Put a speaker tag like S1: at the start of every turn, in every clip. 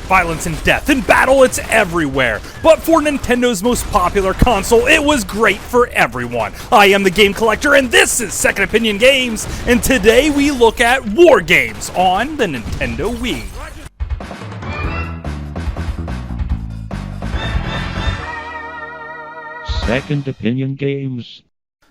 S1: Violence and death and battle, it's everywhere. But for Nintendo's most popular console, it was great for everyone. I am the Game Collector, and this is Second Opinion Games, and today we look at war games on the Nintendo Wii.
S2: Second Opinion Games.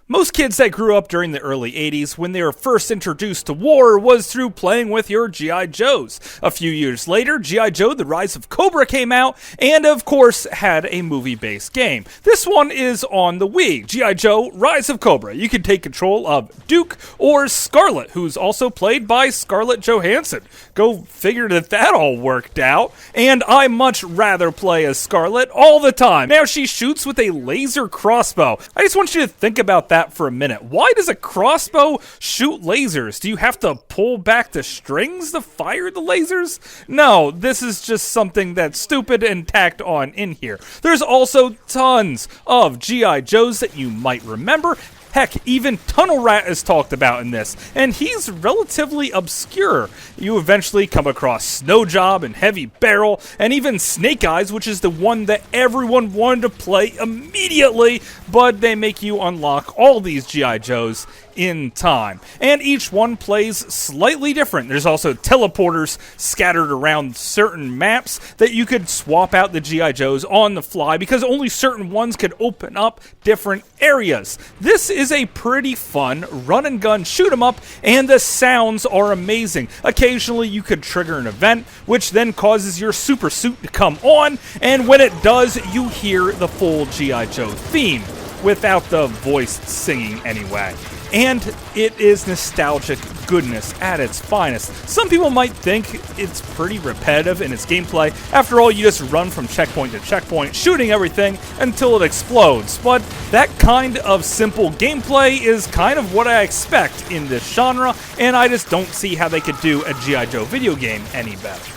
S1: Most kids that grew up during the early 80s when they were first introduced to war was through playing with your G.I. Joes. A few years later, G.I. Joe The Rise of Cobra came out and of course had a movie-based game. This one is on the Wii, G.I. Joe Rise of Cobra. You can take control of Duke or Scarlet, who's also played by Scarlett Johansson. Go figure that all worked out. And I much rather play as Scarlet all the time. Now she shoots with a laser crossbow. I just want you to think about that for a minute. Why does a crossbow shoot lasers? Do you have to pull back the strings to fire the lasers? No, this is just something that's stupid and tacked on in here. There's also tons of G.I. Joes that you might remember. Heck, even Tunnel Rat is talked about in this, and he's relatively obscure. You eventually come across Snow Job and Heavy Barrel, and even Snake Eyes, which is the one that everyone wanted to play immediately, but they make you unlock all these G.I. Joes in time. And each one plays slightly different. There's also teleporters scattered around certain maps that you could swap out the G.I. Joes on the fly because only certain ones could open up different areas. This is a pretty fun run and gun shoot 'em up, and the sounds are amazing. Occasionally you could trigger an event which then causes your super suit to come on, and when it does, you hear the full G.I. Joe theme without the voice singing anyway. And it is nostalgic goodness at its finest. Some people might think it's pretty repetitive in its gameplay. After all, you just run from checkpoint to checkpoint, shooting everything until it explodes. But that kind of simple gameplay is kind of what I expect in this genre, and I just don't see how they could do a G.I. Joe video game any better.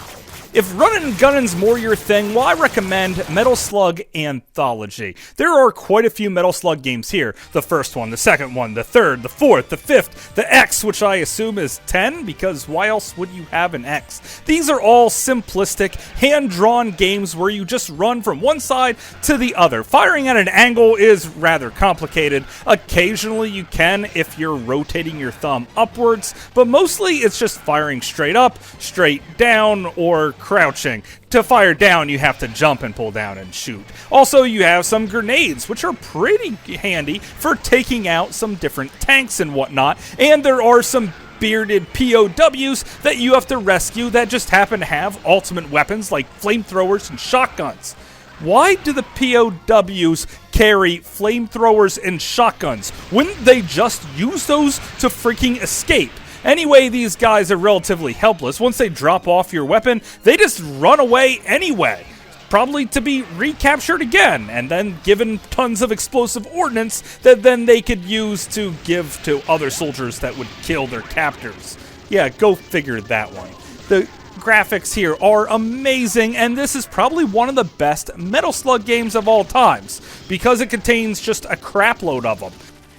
S1: If running and gunning's more your thing, well, I recommend Metal Slug Anthology. There are quite a few Metal Slug games here. The first one, the second one, the third, the fourth, the fifth, the X, which I assume is 10, because why else would you have an X? These are all simplistic, hand-drawn games where you just run from one side to the other. Firing at an angle is rather complicated. Occasionally you can if you're rotating your thumb upwards, but mostly it's just firing straight up, straight down, or crouching. To fire down, you have to jump and pull down and shoot. Also, you have some grenades, which are pretty handy for taking out some different tanks and whatnot, and there are some bearded POWs that you have to rescue that just happen to have ultimate weapons like flamethrowers and shotguns. Why do the POWs carry flamethrowers and shotguns? Wouldn't they just use those to freaking escape? Anyway, these guys are relatively helpless. Once they drop off your weapon, they just run away anyway. Probably to be recaptured again, and then given tons of explosive ordnance that then they could use to give to other soldiers that would kill their captors. Yeah, go figure that one. The graphics here are amazing, and this is probably one of the best Metal Slug games of all times, because it contains just a crapload of them.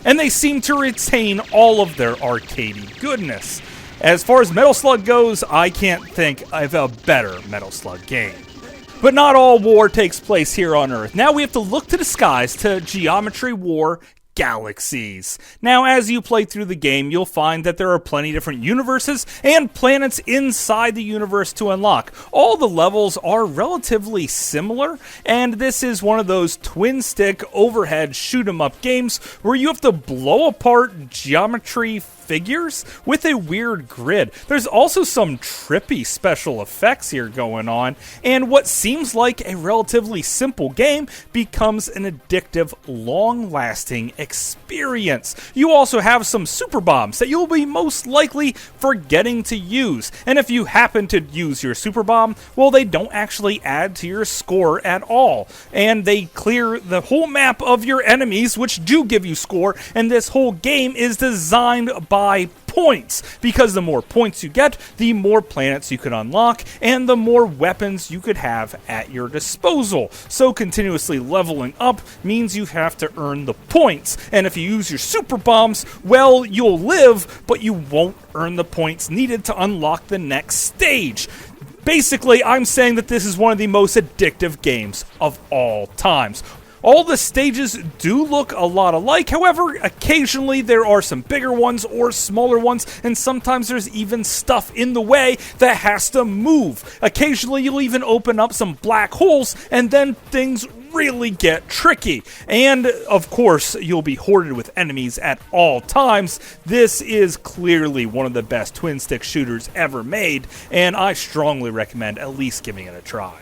S1: And they seem to retain all of their arcadey goodness. As far as Metal Slug goes, I can't think of a better Metal Slug game. But not all war takes place here on Earth. Now we have to look to the skies to Geometry War Galaxies. Now, as you play through the game, you'll find that there are plenty of different universes and planets inside the universe to unlock. All the levels are relatively similar, and this is one of those twin-stick overhead shoot-'em-up games where you have to blow apart geometry figures with a weird grid. There's also some trippy special effects here going on, and what seems like a relatively simple game becomes an addictive, long-lasting experience. You also have some super bombs that you'll be most likely forgetting to use, and if you happen to use your super bomb, well, they don't actually add to your score at all, and they clear the whole map of your enemies, which do give you score, and this whole game is designed by points, because the more points you get, the more planets you could unlock, and the more weapons you could have at your disposal. So continuously leveling up means you have to earn the points, and if you use your super bombs, well, you'll live, but you won't earn the points needed to unlock the next stage. Basically, I'm saying that this is one of the most addictive games of all times. All the stages do look a lot alike, however, occasionally there are some bigger ones or smaller ones, and sometimes there's even stuff in the way that has to move. Occasionally you'll even open up some black holes, and then things really get tricky. And of course, you'll be hoarded with enemies at all times. This is clearly one of the best twin-stick shooters ever made, and I strongly recommend at least giving it a try.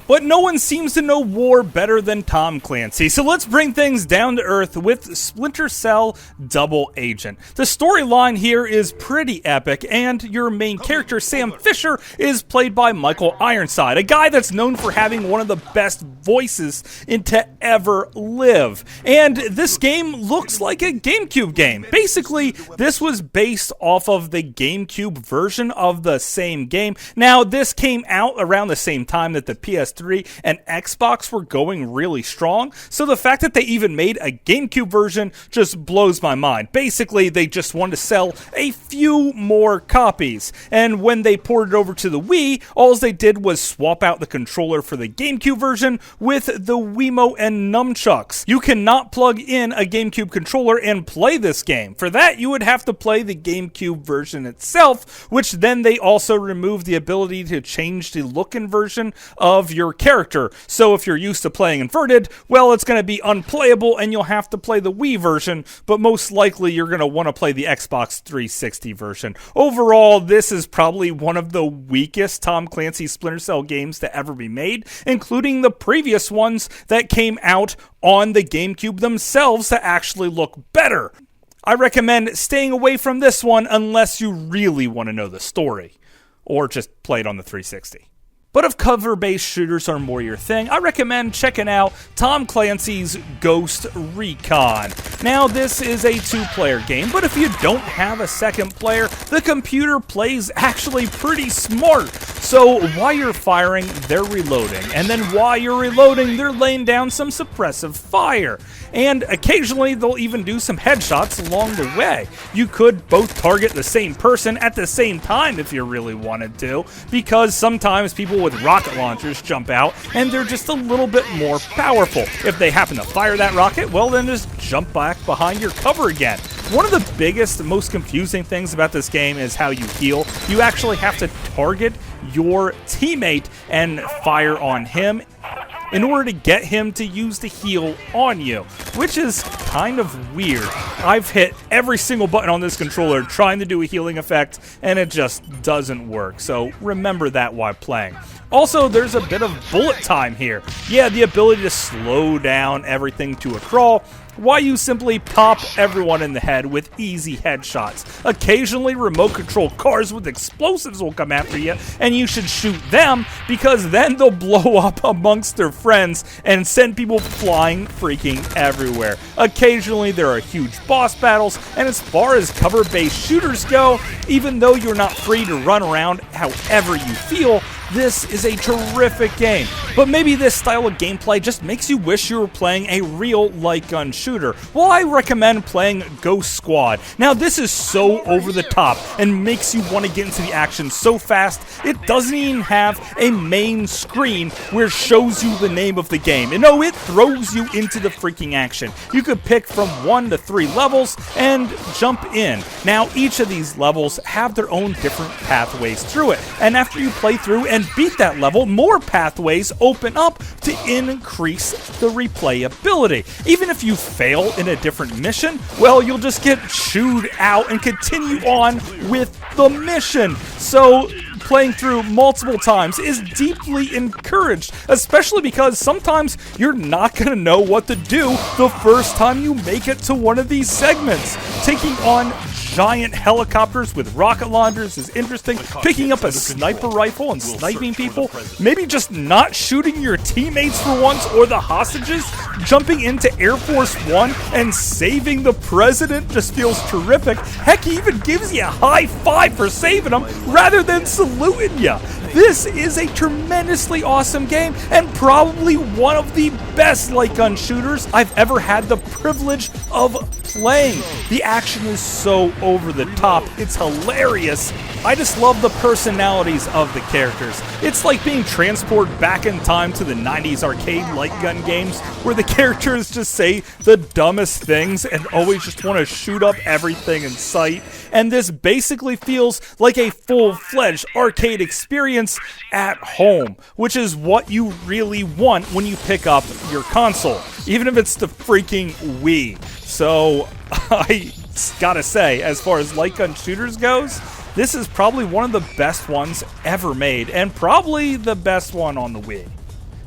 S1: But no one seems to know war better than Tom Clancy, so let's bring things down to earth with Splinter Cell Double Agent. The storyline here is pretty epic, and your main character, Sam Fisher, is played by Michael Ironside, a guy that's known for having one of the best voices to ever live. And this game looks like a GameCube game. Basically, this was based off of the GameCube version of the same game. Now, this came out around the same time that the PS3 and Xbox were going really strong, so the fact that they even made a GameCube version just blows my mind. Basically, they just wanted to sell a few more copies, and when they ported it over to the Wii, all they did was swap out the controller for the GameCube version with the Wiimote and nunchucks. You cannot plug in a GameCube controller and play this game. For that, you would have to play the GameCube version itself, which then they also removed the ability to change the look and version of your character. So if you're used to playing inverted, well, it's going to be unplayable and you'll have to play the Wii version, but most likely you're going to want to play the Xbox 360 version. Overall, this is probably one of the weakest Tom Clancy Splinter Cell games to ever be made, including the previous ones that came out on the GameCube themselves to actually look better. I recommend staying away from this one unless you really want to know the story, or just play it on the 360. But if cover-based shooters are more your thing, I recommend checking out Tom Clancy's Ghost Recon. Now, this is a two-player game, but if you don't have a second player, the computer plays actually pretty smart. So while you're firing, they're reloading, and then while you're reloading, they're laying down some suppressive fire. And occasionally, they'll even do some headshots along the way. You could both target the same person at the same time if you really wanted to, because sometimes people with rocket launchers jump out, and they're just a little bit more powerful. If they happen to fire that rocket, well, then just jump back behind your cover again. One of the biggest, most confusing things about this game is how you heal. You actually have to target your teammate and fire on him in order to get him to use the heal on you, which is kind of weird. I've hit every single button on this controller trying to do a healing effect, and it just doesn't work, so remember that while playing. Also, there's a bit of bullet time here. Yeah, the ability to slow down everything to a crawl, while you simply pop everyone in the head with easy headshots. Occasionally, remote control cars with explosives will come after you, and you should shoot them, because then they'll blow up amongst their friends and send people flying freaking everywhere. Occasionally, there are huge boss battles, and as far as cover-based shooters go, even though you're not free to run around however you feel, this is a terrific game. But maybe this style of gameplay just makes you wish you were playing a real light gun shooter. Well, I recommend playing Ghost Squad. Now, this is so over the top and makes you want to get into the action so fast, it doesn't even have a main screen where it shows you the name of the game. And no, it throws you into the freaking action. You could pick from 1 to 3 levels and jump in. Now, each of these levels have their own different pathways through it. And after you play through and beat that level, more pathways open up to increase the replayability. Even if you fail in a different mission, well, you'll just get chewed out and continue on with the mission. So playing through multiple times is deeply encouraged, especially because sometimes you're not going to know what to do the first time you make it to one of these segments. Taking on giant helicopters with rocket launchers is interesting. Picking up a sniper rifle and sniping people, maybe just not shooting your teammates for once or the hostages, jumping into Air Force One and saving the president just feels terrific. Heck, he even gives you a high five for saving him rather than saluting you. This is a tremendously awesome game and probably one of the best light gun shooters I've ever had the privilege of playing. The action is so over the top, it's hilarious. I just love the personalities of the characters. It's like being transported back in time to the 90s arcade light gun games where the characters just say the dumbest things and always just want to shoot up everything in sight. And this basically feels like a full-fledged arcade experience at home, which is what you really want when you pick up your console, even if it's the freaking Wii. So I gotta say, as far as light gun shooters goes, this is probably one of the best ones ever made, and probably the best one on the Wii.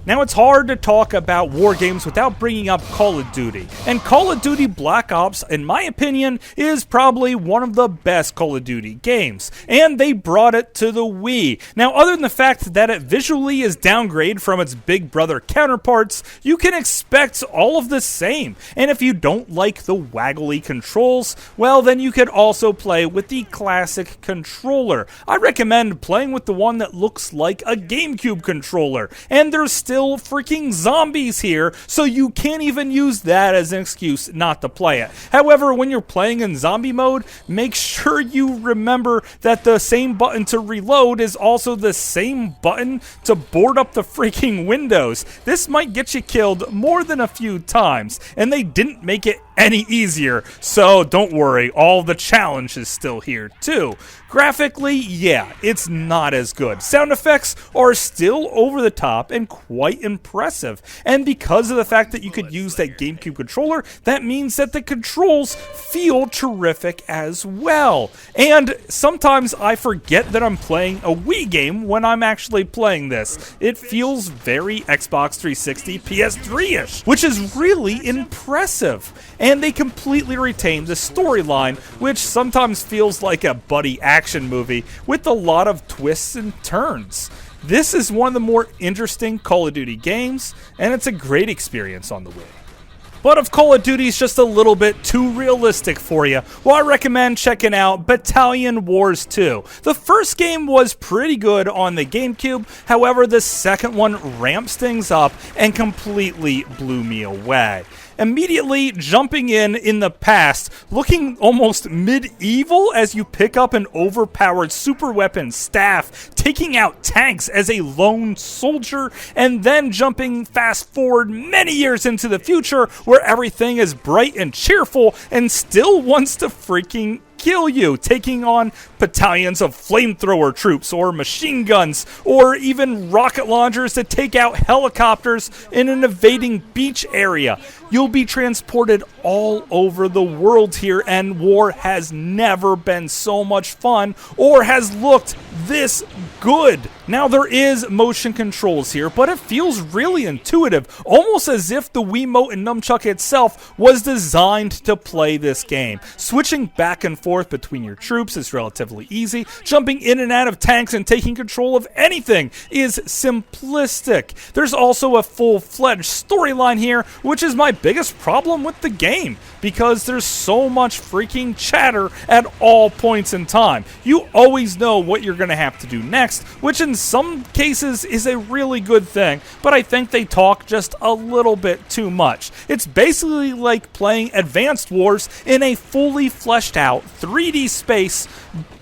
S1: Now, it's hard to talk about war games without bringing up Call of Duty, and Call of Duty Black Ops, in my opinion, is probably one of the best Call of Duty games, and they brought it to the Wii. Now, other than the fact that it visually is downgraded from its big brother counterparts, you can expect all of the same, and if you don't like the waggly controls, well, then you could also play with the classic controller. I recommend playing with the one that looks like a GameCube controller, and there's still freaking zombies here, so you can't even use that as an excuse not to play it. However, when you're playing in zombie mode, make sure you remember that the same button to reload is also the same button to board up the freaking windows. This might get you killed more than a few times, and they didn't make it any easier, so don't worry, all the challenge is still here too. Graphically, yeah, it's not as good. Sound effects are still over the top and quite impressive, and because of the fact that you could use that GameCube controller, that means that the controls feel terrific as well. And sometimes I forget that I'm playing a Wii game when I'm actually playing this. It feels very Xbox 360 PS3-ish, which is really impressive. And they completely retain the storyline, which sometimes feels like a buddy action movie with a lot of twists and turns. This is one of the more interesting Call of Duty games, and it's a great experience on the Wii. But if Call of Duty is just a little bit too realistic for you, well, I recommend checking out Battalion Wars 2. The first game was pretty good on the GameCube, however, the second one ramps things up and completely blew me away. Immediately jumping in the past, looking almost medieval as you pick up an overpowered super weapon staff, taking out tanks as a lone soldier, and then jumping fast forward many years into the future where everything is bright and cheerful and still wants to freaking kill you, taking on battalions of flamethrower troops or machine guns or even rocket launchers to take out helicopters in an invading beach area. You'll be transported all over the world here, and war has never been so much fun or has looked this good. Now, there is motion controls here, but it feels really intuitive, almost as if the Wiimote and nunchuck itself was designed to play this game. Switching back and forth between your troops is relatively easy. Jumping in and out of tanks and taking control of anything is simplistic. There's also a full-fledged storyline here, which is my biggest problem with the game, because there's so much freaking chatter at all points in time. You always know what you're going to have to do next, which in some cases is a really good thing, but I think they talk just a little bit too much. It's basically like playing Advanced Wars in a fully fleshed out 3D space,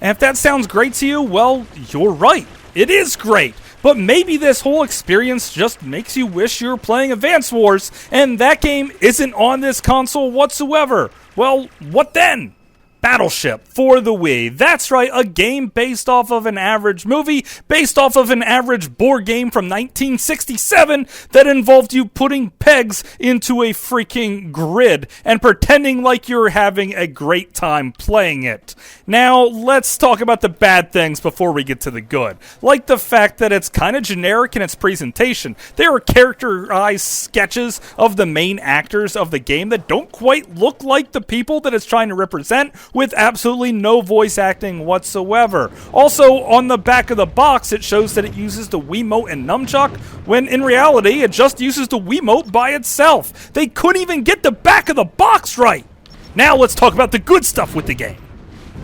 S1: and if that sounds great to you, well, you're right. It is great. But maybe this whole experience just makes you wish you were playing Advance Wars, and that game isn't on this console whatsoever. Well, what then? Battleship for the Wii. That's right, a game based off of an average movie, based off of an average board game from 1967 that involved you putting pegs into a freaking grid and pretending like you're having a great time playing it. Now, let's talk about the bad things before we get to the good. Like the fact that it's kind of generic in its presentation. There are characterized sketches of the main actors of the game that don't quite look like the people that it's trying to represent, with absolutely no voice acting whatsoever. Also, on the back of the box, it shows that it uses the Wiimote and nunchuck, when in reality, it just uses the Wiimote by itself. They couldn't even get the back of the box right! Now let's talk about the good stuff with the game.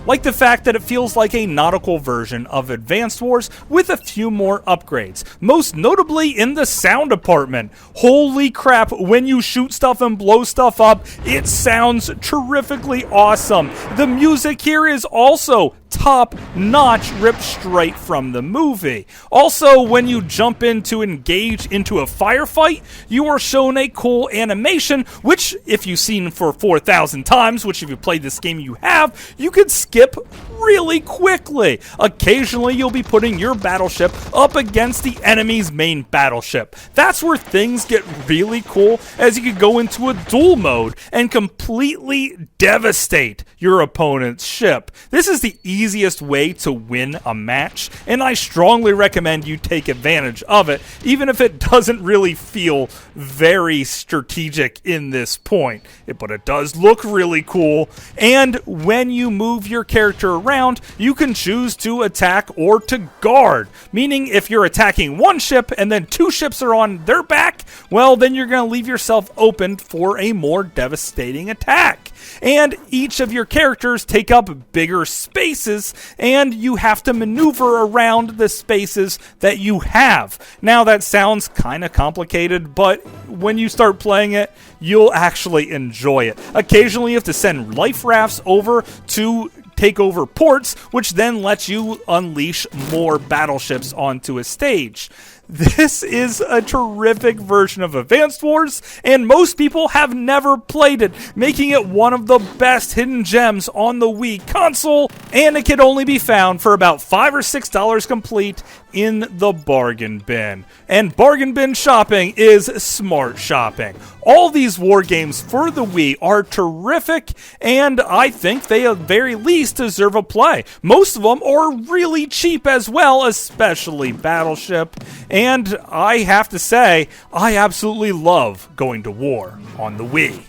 S1: like the fact that it feels like a nautical version of Advanced Wars with a few more upgrades, most notably in the sound department. Holy crap, when you shoot stuff and blow stuff up, it sounds terrifically awesome. The music here is also top notch, ripped straight from the movie. Also, when you jump in to engage into a firefight, you are shown a cool animation, which if you've seen for 4,000 times, which if you played this game you have, you could skip really quickly. Occasionally you'll be putting your battleship up against the enemy's main battleship. That's where things get really cool, as you could go into a duel mode and completely devastate your opponent's ship. This is the easiest way to win a match, and I strongly recommend you take advantage of it, even if it doesn't really feel very strategic in this point. But it does look really cool, and when you move your character around, you can choose to attack or to guard, meaning if you're attacking one ship and then two ships are on their back, well, then you're going to leave yourself open for a more devastating attack. And each of your characters take up bigger spaces, and you have to maneuver around the spaces that you have. Now, that sounds kind of complicated, but when you start playing it, you'll actually enjoy it. Occasionally, you have to send life rafts over to take over ports, which then lets you unleash more battleships onto a stage. This is a terrific version of Advanced Wars, and most people have never played it, making it one of the best hidden gems on the Wii console, and it can only be found for about $5 or $6 complete in the bargain bin. And bargain bin shopping is smart shopping. All these war games for the Wii are terrific, and I think they at very least deserve a play. Most of them are really cheap as well, especially Battleship. And I have to say, I absolutely love going to war on the Wii.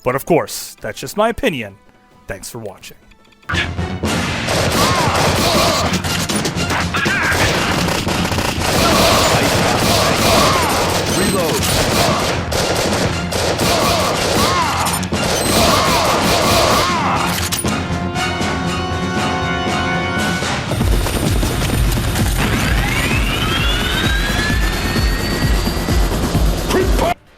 S1: But of course, that's just my opinion. Thanks for watching.
S3: Reload.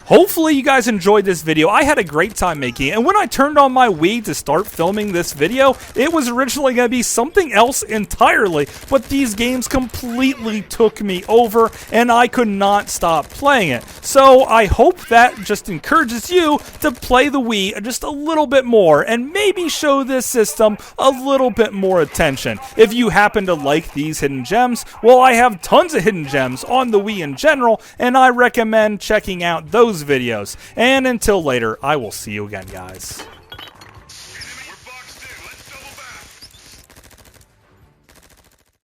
S1: Hopefully you guys enjoyed this video. I had a great time making it, and when I turned on my Wii to start filming this video, it was originally going to be something else entirely, but these games completely took me over, and I could not stop playing it. So I hope that just encourages you to play the Wii just a little bit more, and maybe show this system a little bit more attention. If you happen to like these hidden gems, well, I have tons of hidden gems on the Wii in general, and I recommend checking out those videos. And until later, I will see you again, guys.